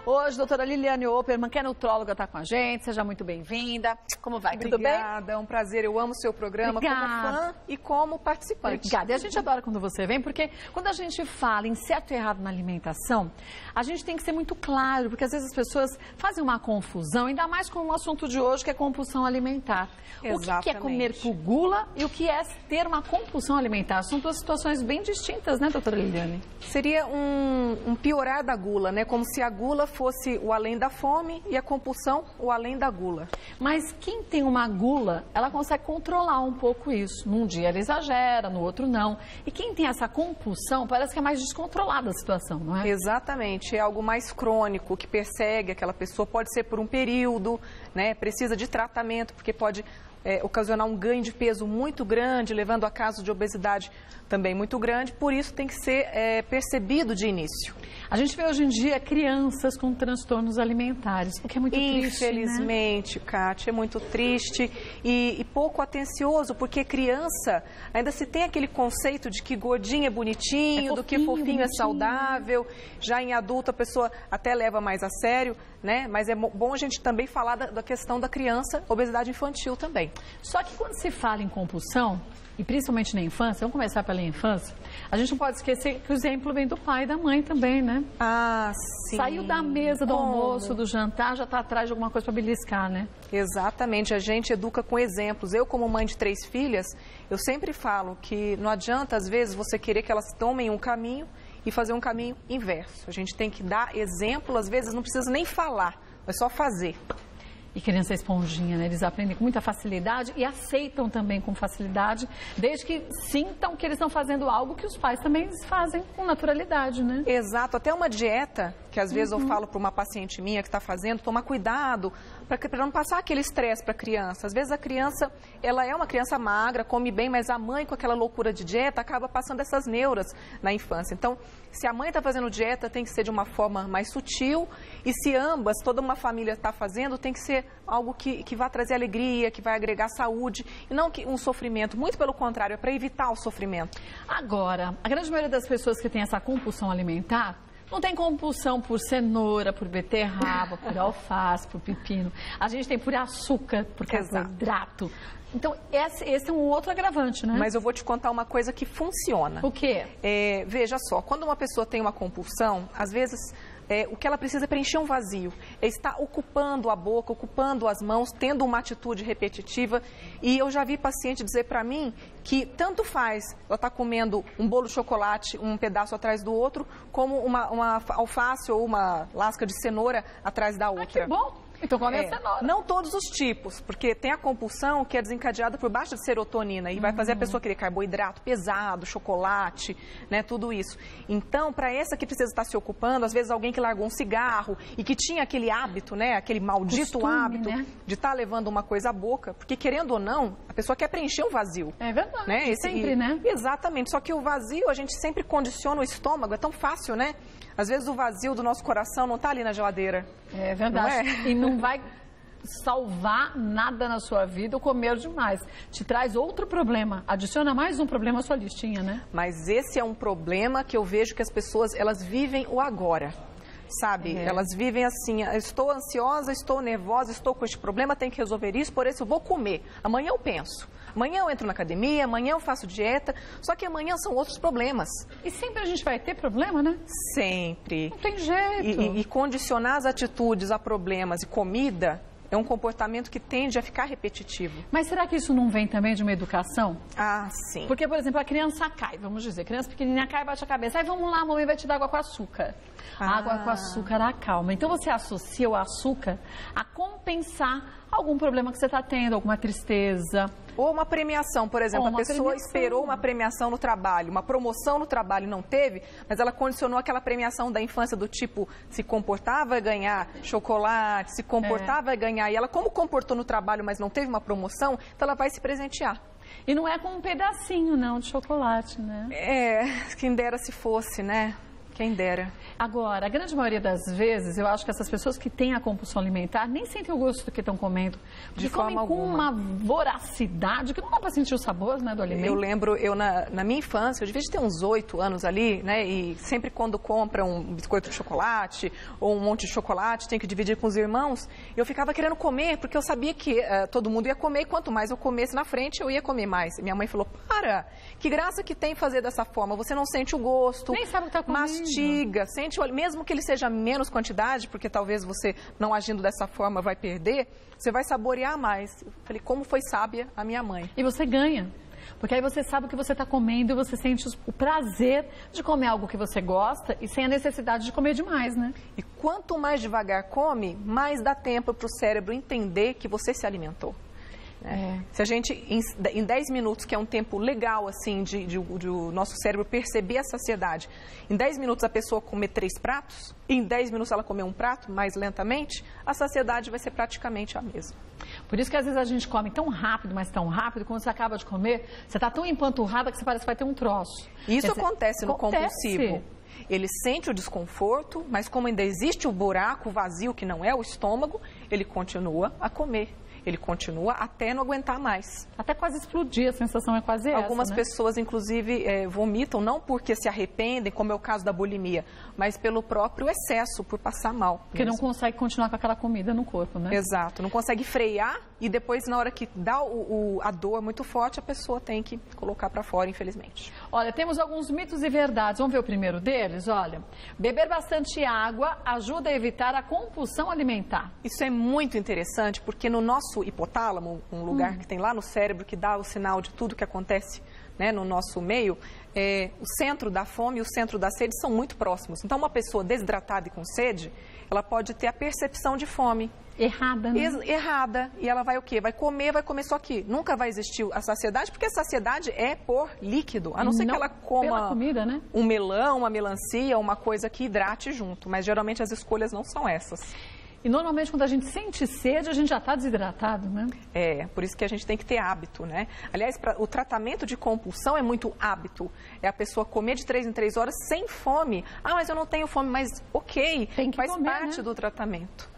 Hoje, doutora Liliane Opperman, que é nutróloga, está com a gente. Seja muito bem-vinda. Como vai? Obrigada, tudo bem? Obrigada, é um prazer. Eu amo o seu programa como fã e como participante. Obrigada. E a gente adora quando você vem, porque quando a gente fala em certo e errado na alimentação, a gente tem que ser muito claro, porque às vezes as pessoas fazem uma confusão, ainda mais com o assunto de hoje, que é compulsão alimentar. Exatamente. O que é comer por gula e o que é ter uma compulsão alimentar? São duas situações bem distintas, né, doutora Liliane? Seria um piorar da gula, né? Como se a gula fosse o além da fome e a compulsão o além da gula. Mas quem tem uma gula, ela consegue controlar um pouco isso. Num dia ela exagera, no outro não. E quem tem essa compulsão, parece que é mais descontrolada a situação, não é? Exatamente. É algo mais crônico, que persegue aquela pessoa. Pode ser por um período, né? Precisa de tratamento, porque pode ocasionar um ganho de peso muito grande, levando a casos de obesidade também muito grande. Por isso tem que ser percebido de início. A gente vê hoje em dia crianças com transtornos alimentares, o que é muito triste, Infelizmente, né? Kátia, é muito triste e pouco atencioso, porque criança ainda se tem aquele conceito de que gordinho é bonitinho, do que fofinho é saudável. Já em adulto a pessoa até leva mais a sério, né? Mas é bom a gente também falar da questão da criança, obesidade infantil também. Só que quando se fala em compulsão, e principalmente na infância, vamos começar pela infância, a gente não pode esquecer que o exemplo vem do pai e da mãe também, né? Ah, sim. Saiu da mesa do almoço, do jantar, já está atrás de alguma coisa para beliscar, né? Exatamente, a gente educa com exemplos. Eu, como mãe de 3 filhas, eu sempre falo que não adianta, às vezes, você querer que elas tomem um caminho e fazer um caminho inverso. A gente tem que dar exemplo, às vezes não precisa nem falar, é só fazer. E criança é esponjinha, né? Eles aprendem com muita facilidade e aceitam também com facilidade, desde que sintam que eles estão fazendo algo que os pais também fazem com naturalidade, né? Exato, até uma dieta, que às vezes eu falo para uma paciente minha que está fazendo, tomar cuidado para não passar aquele estresse para a criança. Às vezes a criança, ela é uma criança magra, come bem, mas a mãe com aquela loucura de dieta acaba passando essas neuras na infância. Então, se a mãe está fazendo dieta, tem que ser de uma forma mais sutil, e se ambas, toda uma família está fazendo, tem que ser algo que vai trazer alegria, que vai agregar saúde, e não um sofrimento. Muito pelo contrário, é para evitar o sofrimento. Agora, a grande maioria das pessoas que tem essa compulsão alimentar não tem compulsão por cenoura, por beterraba, por alface, por pepino. A gente tem por açúcar, por carboidrato. Então, esse é um outro agravante, né? Mas eu vou te contar uma coisa que funciona. O quê? Veja só, quando uma pessoa tem uma compulsão, às vezes o que ela precisa é preencher um vazio. É estar ocupando a boca, ocupando as mãos, tendo uma atitude repetitiva. E eu já vi paciente dizer para mim que tanto faz ela estar comendo um bolo de chocolate, um pedaço atrás do outro, como uma alface ou uma lasca de cenoura atrás da outra. Ah, que bom! Então come a cenoura. Não todos os tipos, porque tem a compulsão que é desencadeada por baixa de serotonina e vai fazer a pessoa querer carboidrato pesado, chocolate, né, tudo isso. Então, para essa que precisa estar se ocupando, às vezes alguém que largou um cigarro e que tinha aquele hábito, né, aquele maldito hábito, né, de estar levando uma coisa à boca, porque querendo ou não, a pessoa quer preencher um vazio. É verdade, né? Sempre, né? Exatamente, só que o vazio a gente sempre condiciona o estômago, é tão fácil, né? Às vezes o vazio do nosso coração não está ali na geladeira. É verdade. Não é? E não vai salvar nada na sua vida o comer demais. Te traz outro problema. Adiciona mais um problema à sua listinha, né? Mas esse é um problema que eu vejo que as pessoas, elas vivem o agora. Sabe? Elas vivem assim, estou ansiosa, estou nervosa, estou com este problema, tenho que resolver isso, por isso eu vou comer. Amanhã eu penso. Amanhã eu entro na academia, amanhã eu faço dieta, só que amanhã são outros problemas. E sempre a gente vai ter problema, né? Sempre. Não tem jeito. E condicionar as atitudes a problemas e comida é um comportamento que tende a ficar repetitivo. Mas será que isso não vem também de uma educação? Ah, sim. Porque, por exemplo, a criança cai, vamos dizer, criança pequenininha cai e bate a cabeça. Aí vamos lá, a mamãe vai te dar água com açúcar. Água com açúcar acalma. Então você associa o açúcar a compensar algum problema que você está tendo, alguma tristeza. Ou uma premiação, por exemplo, a pessoa esperou uma premiação no trabalho, uma promoção no trabalho não teve, mas ela condicionou aquela premiação da infância do tipo, se comportar vai ganhar chocolate, se comportar vai ganhar. E ela, como comportou no trabalho, mas não teve uma promoção, então ela vai se presentear. E não é com um pedacinho, não, de chocolate, né? Quem dera se fosse, né? Quem dera. Agora, a grande maioria das vezes, eu acho que essas pessoas que têm a compulsão alimentar nem sentem o gosto do que estão comendo. De comem com uma voracidade que não dá para sentir o sabor, né, do alimento. Eu lembro, na minha infância, eu devia ter uns 8 anos ali, né? E sempre quando compra um biscoito de chocolate ou um monte de chocolate, tem que dividir com os irmãos, eu ficava querendo comer, porque eu sabia que todo mundo ia comer e quanto mais eu comesse na frente, eu ia comer mais. E minha mãe falou, para, que graça que tem fazer dessa forma, você não sente o gosto. Nem sabe o que está comendo. Mastiga, sente, mesmo que ele seja menos quantidade, porque talvez você não agindo dessa forma vai perder, você vai saborear mais. Eu falei, como foi sábia a minha mãe. E você ganha, porque aí você sabe o que você está comendo e você sente o prazer de comer algo que você gosta e sem a necessidade de comer demais, né? E quanto mais devagar come, mais dá tempo para o cérebro entender que você se alimentou. Se a gente, em 10 minutos, que é um tempo legal, assim, de o nosso cérebro perceber a saciedade, em 10 minutos a pessoa comer 3 pratos, e em 10 minutos ela comer um prato, mais lentamente, a saciedade vai ser praticamente a mesma. Por isso que às vezes a gente come tão rápido, mas tão rápido, quando você acaba de comer, você está tão empanturrada que você parece que vai ter um troço. Isso acontece no compulsivo. Ele sente o desconforto, mas como ainda existe o buraco vazio, que não é o estômago, ele continua a comer. Ele continua até não aguentar mais. Até quase explodir, a sensação é quase essa, Algumas né? pessoas, inclusive, vomitam, não porque se arrependem, como é o caso da bulimia, mas pelo próprio excesso, por passar mal. Porque não consegue continuar com aquela comida no corpo, né? Exato, não consegue frear e depois, na hora que dá a dor muito forte, a pessoa tem que colocar para fora, infelizmente. Olha, temos alguns mitos e verdades. Vamos ver o primeiro deles? Olha, beber bastante água ajuda a evitar a compulsão alimentar. Isso é muito interessante, porque no nosso hipotálamo, um lugar que tem lá no cérebro que dá o sinal de tudo que acontece, né, no nosso meio, o centro da fome e o centro da sede são muito próximos. Então, uma pessoa desidratada e com sede, ela pode ter a percepção de fome. Errada, né? Errada. E ela vai o quê? Vai comer só que nunca vai existir a saciedade, porque a saciedade é por líquido. A não ser que ela coma comida, né? Um melão, uma melancia, uma coisa que hidrate junto. Mas geralmente as escolhas não são essas. E normalmente quando a gente sente sede, a gente já está desidratado, né? Por isso que a gente tem que ter hábito, né? Aliás, o tratamento de compulsão é muito hábito. É a pessoa comer de 3 em 3 horas sem fome. Ah, mas eu não tenho fome, mas ok, faz comer, parte, né, do tratamento.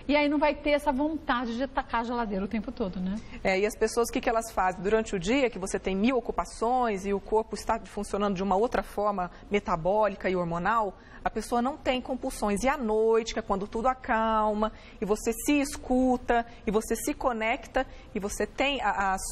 E aí não vai ter essa vontade de atacar a geladeira o tempo todo, né? E as pessoas, o que elas fazem? Durante o dia, que você tem 1000 ocupações e o corpo está funcionando de uma outra forma metabólica e hormonal, a pessoa não tem compulsões. E à noite, que é quando tudo acalma, e você se escuta, e você se conecta, e você tem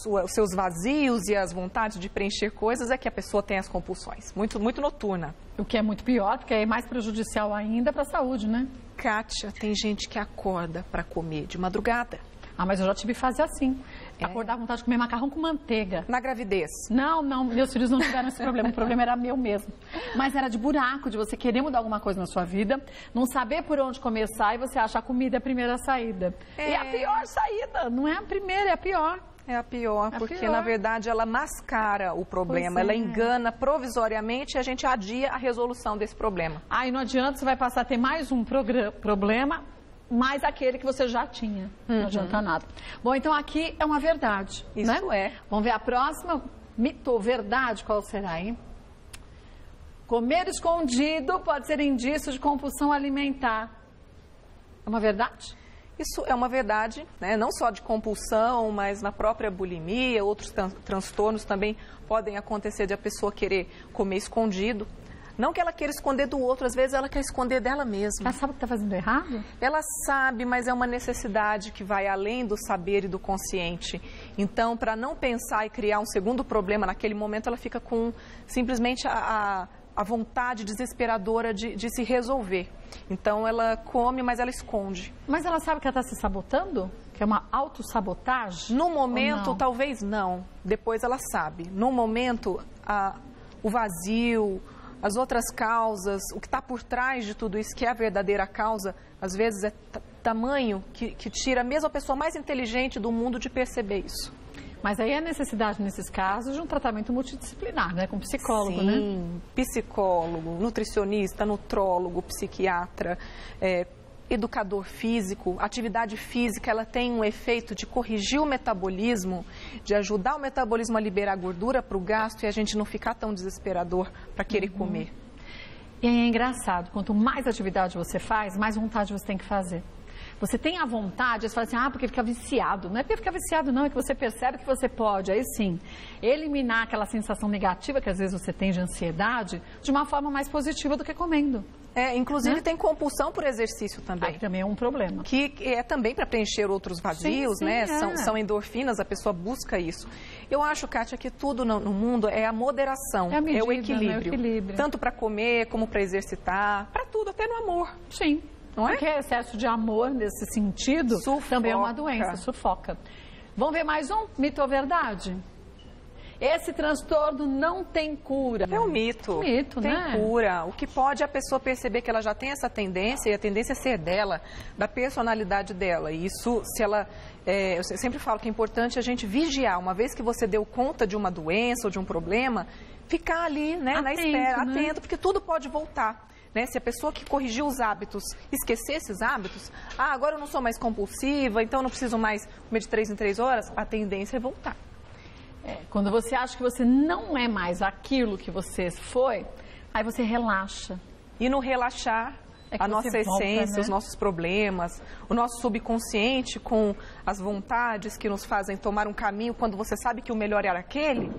os seus vazios e as vontades de preencher coisas, é que a pessoa tem as compulsões. Muito, muito noturna. O que é muito pior, porque é mais prejudicial ainda para a saúde, né? Kátia, tem gente que acorda para comer de madrugada. Ah, mas eu já tive fase assim. Acordar com vontade de comer macarrão com manteiga. Na gravidez? Não, meus filhos não tiveram esse problema. O problema era meu mesmo. Mas era de buraco, de você querer mudar alguma coisa na sua vida, não saber por onde começar e você achar a comida é a primeira saída. E é a pior saída. Não é a primeira, é a pior. É a pior, porque na verdade ela mascara o problema, ela engana provisoriamente e a gente adia a resolução desse problema. Aí não adianta, você vai passar a ter mais um problema, mais aquele que você já tinha. Não adianta nada. Bom, então aqui é uma verdade. Isso né? Vamos ver a próxima. Mito ou verdade, qual será, hein? Comer escondido pode ser indício de compulsão alimentar. É uma verdade? Isso é uma verdade, né? Não só de compulsão, mas na própria bulimia, outros transtornos também podem acontecer de a pessoa querer comer escondido. Não que ela queira esconder do outro, às vezes ela quer esconder dela mesma. Ela sabe o que está fazendo errado? Ela sabe, mas é uma necessidade que vai além do saber e do consciente. Então, para não pensar e criar um segundo problema naquele momento, ela fica com simplesmente a vontade desesperadora de se resolver. Então, ela come, mas ela esconde. Mas ela sabe que ela está se sabotando? Que é uma autossabotagem? No momento, talvez não. Depois ela sabe. No momento, o vazio, as outras causas, o que está por trás de tudo isso, que é a verdadeira causa, às vezes é tamanho que tira mesmo a pessoa mais inteligente do mundo de perceber isso. Mas aí a necessidade, nesses casos, de um tratamento multidisciplinar, né? Com psicólogo, Sim, né? Sim, psicólogo, nutricionista, nutrólogo, psiquiatra, educador físico. Atividade física, ela tem um efeito de corrigir o metabolismo, de ajudar o metabolismo a liberar gordura para o gasto e a gente não ficar tão desesperador para querer comer. E aí é engraçado, quanto mais atividade você faz, mais vontade você tem que fazer. Você tem a vontade, você fala assim, porque fica viciado. Não é porque fica viciado, não, é que você percebe que você pode, aí sim, eliminar aquela sensação negativa que às vezes você tem de ansiedade de uma forma mais positiva do que comendo. Inclusive tem compulsão por exercício também. Aí também é um problema. Que é também para preencher outros vazios, sim, né? São endorfinas, a pessoa busca isso. Eu acho, Kátia, que tudo no mundo é a moderação, é o equilíbrio. Né? O equilíbrio. Tanto para comer, como para exercitar, para tudo, até no amor. Sim. Não é? Porque excesso de amor, nesse sentido, também é uma doença, sufoca. Vamos ver mais um? Mito ou verdade? Esse transtorno não tem cura. É um mito. Mito, tem né? Tem cura. O que pode é a pessoa perceber que ela já tem essa tendência, e a tendência é ser dela, da personalidade dela. E isso, se ela... eu sempre falo que é importante a gente vigiar. Uma vez que você deu conta de uma doença ou de um problema, ficar ali, né, na espera, atento, porque tudo pode voltar. Né? Se a pessoa que corrigiu os hábitos esquecer esses hábitos, agora eu não sou mais compulsiva, então eu não preciso mais comer de 3 em 3 horas, a tendência é voltar. Quando você acha que você não é mais aquilo que você foi, aí você relaxa. E no relaxar, a nossa essência, né? Os nossos problemas, o nosso subconsciente com as vontades que nos fazem tomar um caminho quando você sabe que o melhor era aquele,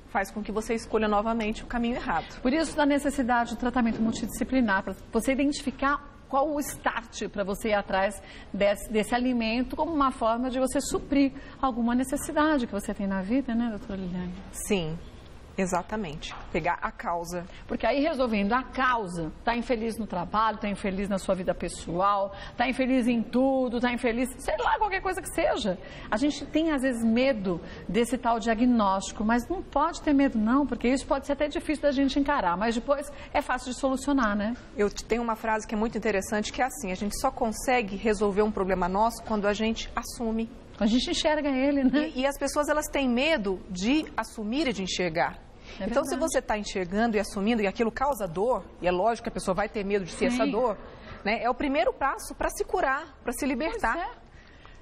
faz com que você escolha novamente o caminho errado. Por isso, da necessidade do tratamento multidisciplinar, para você identificar qual o start para você ir atrás desse alimento como uma forma de você suprir alguma necessidade que você tem na vida, né, doutora Liliane? Sim. Exatamente, pegar a causa. Porque aí resolvendo a causa, tá infeliz no trabalho, tá infeliz na sua vida pessoal, tá infeliz em tudo, tá infeliz, sei lá, qualquer coisa que seja. A gente tem às vezes medo desse tal diagnóstico, mas não pode ter medo não, porque isso pode ser até difícil da gente encarar, mas depois é fácil de solucionar, né? Eu tenho uma frase que é muito interessante, que é assim, a gente só consegue resolver um problema nosso quando a gente assume. A gente enxerga ele, né? E as pessoas, elas têm medo de assumir e de enxergar. Então, se você está enxergando e assumindo, e aquilo causa dor, e é lógico que a pessoa vai ter medo de ser essa dor, né? É o primeiro passo para se curar, para se libertar.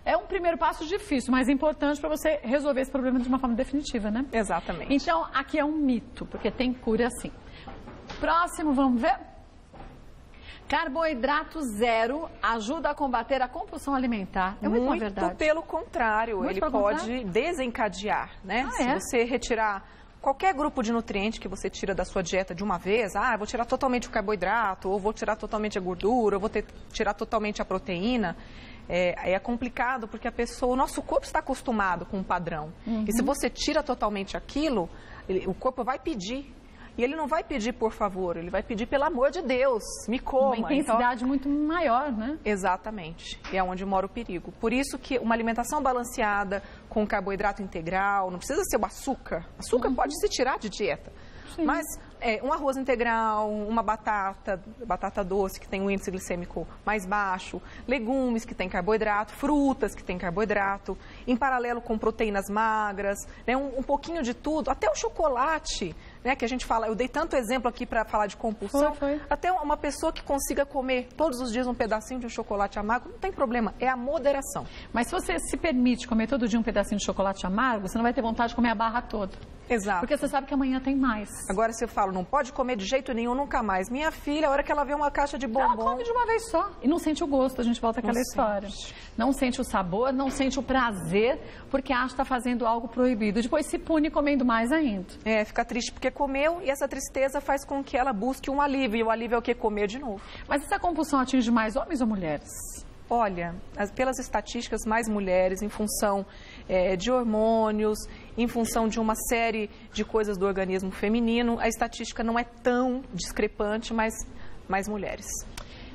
É um primeiro passo difícil, mas importante para você resolver esse problema de uma forma definitiva, né? Exatamente. Então, aqui é um mito, porque tem cura sim. Próximo, vamos ver? Carboidrato zero ajuda a combater a compulsão alimentar. É muito verdade. Muito pelo contrário, ele pode desencadear, né? Se você retirar qualquer grupo de nutriente que você tira da sua dieta de uma vez, eu vou tirar totalmente o carboidrato, ou vou tirar totalmente a gordura, ou vou tirar totalmente a proteína, é complicado porque o nosso corpo está acostumado com um padrão. E se você tira totalmente aquilo, o corpo vai pedir. E ele não vai pedir por favor, ele vai pedir pelo amor de Deus, me coma. Uma intensidade muito maior, né? Exatamente, é onde mora o perigo. Por isso que uma alimentação balanceada, com carboidrato integral, não precisa ser o açúcar. Açúcar pode se tirar de dieta. Sim. Mas um arroz integral, uma batata doce que tem um índice glicêmico mais baixo, legumes que tem carboidrato, frutas que tem carboidrato, em paralelo com proteínas magras, né, um pouquinho de tudo, até o chocolate, né, que a gente fala, eu dei tanto exemplo aqui para falar de compulsão, até uma pessoa que consiga comer todos os dias um pedacinho de um chocolate amargo, não tem problema, é a moderação. Mas se você se permite comer todo dia um pedacinho de chocolate amargo, você não vai ter vontade de comer a barra toda. Exato. Porque você sabe que amanhã tem mais. Agora você fala, não pode comer de jeito nenhum, nunca mais. Minha filha, a hora que ela vê uma caixa de bombom... Ela come de uma vez só. E não sente o gosto, a gente volta àquela história. Não sente o sabor, não sente o prazer, porque acha que está fazendo algo proibido. Depois se pune comendo mais ainda. Fica triste porque comeu e essa tristeza faz com que ela busque um alívio. E o alívio é o que? Comer de novo. Mas essa compulsão atinge mais homens ou mulheres? Olha, pelas estatísticas, mais mulheres, em função de hormônios, em função de uma série de coisas do organismo feminino, a estatística não é tão discrepante, mas mais mulheres.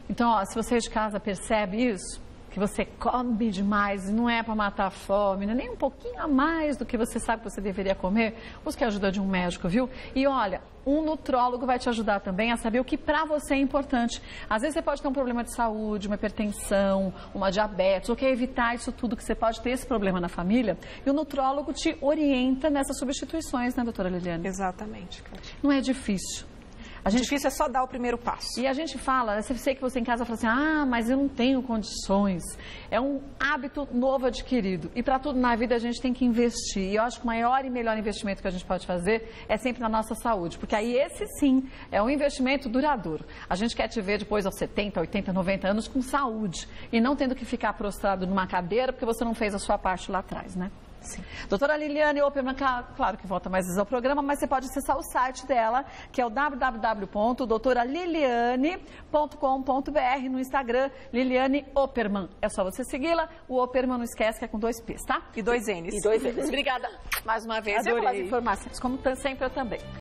Então, se você de casa percebe isso, que você come demais, não é para matar a fome, nem um pouquinho a mais do que você sabe que você deveria comer, busque a ajuda de um médico, viu? E olha, um nutrólogo vai te ajudar também a saber o que para você é importante. Às vezes você pode ter um problema de saúde, uma hipertensão, uma diabetes, ou quer evitar isso tudo, que você pode ter esse problema na família, e o nutrólogo te orienta nessas substituições, né, doutora Liliane? Exatamente, Kátia. Não é difícil. Difícil é só dar o primeiro passo. E a gente fala, eu sei que você em casa fala assim, ah, mas eu não tenho condições. É um hábito novo adquirido. E para tudo na vida a gente tem que investir. E eu acho que o maior e melhor investimento que a gente pode fazer é sempre na nossa saúde. Porque aí esse sim é um investimento duradouro. A gente quer te ver depois aos 70, 80, 90 anos com saúde. E não tendo que ficar prostrado numa cadeira porque você não fez a sua parte lá atrás, né? Sim. Doutora Liliane Opperman, claro que volta mais vezes ao programa, mas você pode acessar o site dela, que é o www.doutoraliliane.com.br, no Instagram, Liliane Opperman. É só você segui-la, o Opperman não esquece que é com 2 P's, tá? E 2 N's. E 2 N's. Obrigada mais uma vez. Adorei. Pelas informações, como sempre eu também.